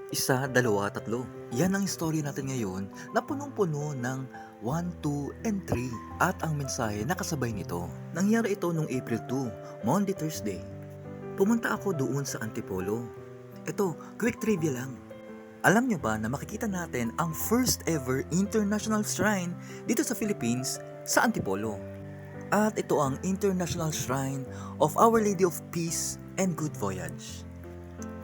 Isa, dalawa, tatlo. Yan ang istorya natin ngayon na punong-puno ng 1, 2, and 3 at ang mensahe na kasabay nito. Nangyari ito noong April 2, Monday, Thursday. Pumunta ako doon sa Antipolo. Ito, quick trivia lang. Alam nyo ba na makikita natin ang first ever international shrine dito sa Philippines sa Antipolo? At ito ang International Shrine of Our Lady of Peace and Good Voyage.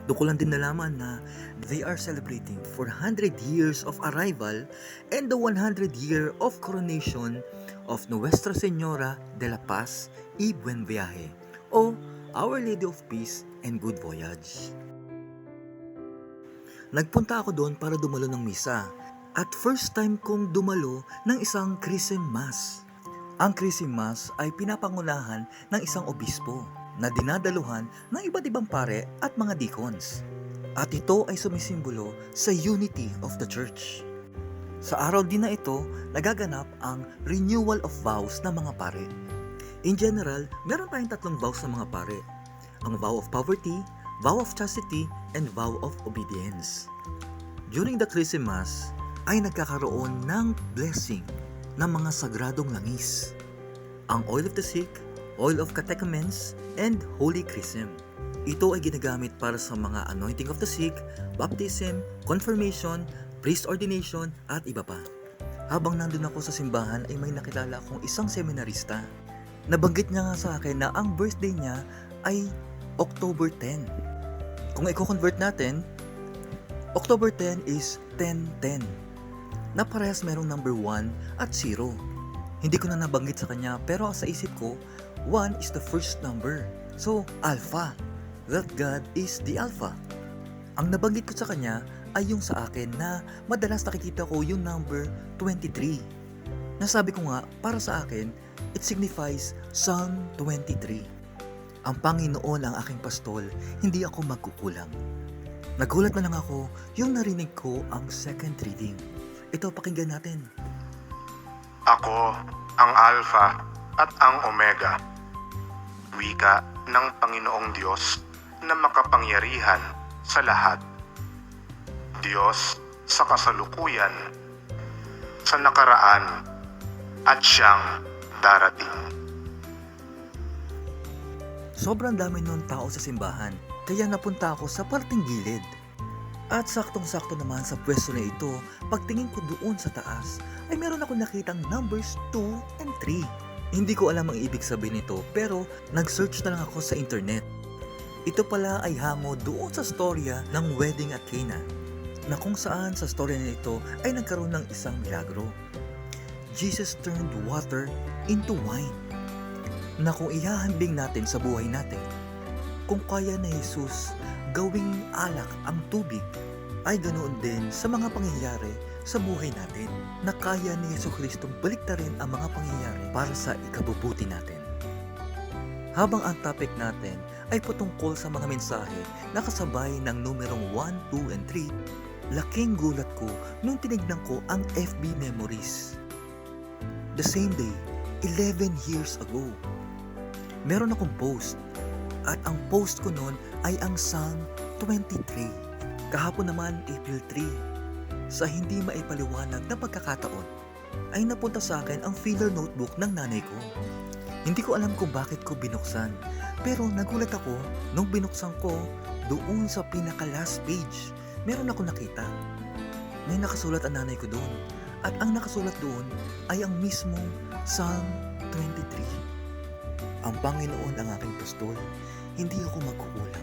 Doon ko lang din nalaman na they are celebrating 400 years of arrival and the 100 year of coronation of Nuestra Señora de la Paz y Buen Viaje o Our Lady of Peace and Good Voyage. Nagpunta ako doon para dumalo ng misa at first time kong dumalo ng isang Chrism Mass. Ang Chrism Mass ay pinapangunahan ng isang obispo na dinadaluhan ng iba't ibang pare at mga deacons. At ito ay sumisimbolo sa unity of the church. Sa araw din na ito, nagaganap ang renewal of vows ng mga pare. In general, meron tayong tatlong vows ng mga pare. Ang vow of poverty, vow of chastity, and vow of obedience. During the Chrism Mass, ay nagkakaroon ng blessing ng mga sagradong langis. Ang oil of the sick, oil of catechumens, and holy chrism. Ito ay ginagamit para sa mga anointing of the sick, baptism, confirmation, priest ordination, at iba pa. Habang nandun ako sa simbahan ay may nakilala akong isang seminarista. Nabanggit niya nga sa akin na ang birthday niya ay October 10. Kung i-convert natin, October 10 is 10-10. Na parehas merong number 1 at 0. Hindi ko na nabanggit sa kanya pero sa isip ko, 1 is the first number. So, Alpha. That God is the Alpha. Ang nabanggit ko sa kanya ay yung sa akin na madalas nakikita ko yung number 23. Nasabi ko nga, para sa akin, it signifies Psalm 23. Ang Panginoon ang aking pastol, hindi ako magkukulang. Nagulat na lang ako yung narinig ko ang second reading. Ito, pakinggan natin. Ako ang Alpha at ang Omega, wika ng Panginoong Diyos na makapangyarihan sa lahat. Diyos sa kasalukuyan, sa nakaraan, at siyang darating. Sobrang dami ng tao sa simbahan, kaya napunta ako sa parting gilid. At saktong-sakto naman sa pwesto na ito, pagtingin ko doon sa taas, ay meron ako nakitang numbers 2 and 3. Hindi ko alam ang ibig sabihin nito, pero nag-search na lang ako sa internet. Ito pala ay hango doon sa storya ng wedding at Cana, na kung saan sa storya na ito ay nagkaroon ng isang milagro. Jesus turned water into wine, na kung ihahambing natin sa buhay natin, kung kaya na Jesus gawing alak ang tubig, ay ganoon din sa mga pangyayari sa buhay natin na kaya ni Jesucristo baliktarin ang mga pangyayari para sa ikabubuti natin. Habang ang topic natin ay patungkol sa mga mensahe na kasabay ng numerong 1, 2, and 3, laking gulat ko nung tinignan ko ang FB memories. The same day, 11 years ago, meron akong post. At ang post ko noon ay ang Psalm 23. Kahapon naman, April 3. Sa hindi maipaliwanag na pagkakataon, ay napunta sa akin ang filler notebook ng nanay ko. Hindi ko alam kung bakit ko binuksan, pero nagulat ako nung binuksan ko doon sa pinaka-last page. Meron ako nakita. May nakasulat ang nanay ko doon. At ang nakasulat doon ay ang mismong Psalm 23. Ang Panginoon ang aking pastol, hindi ako magkukulang.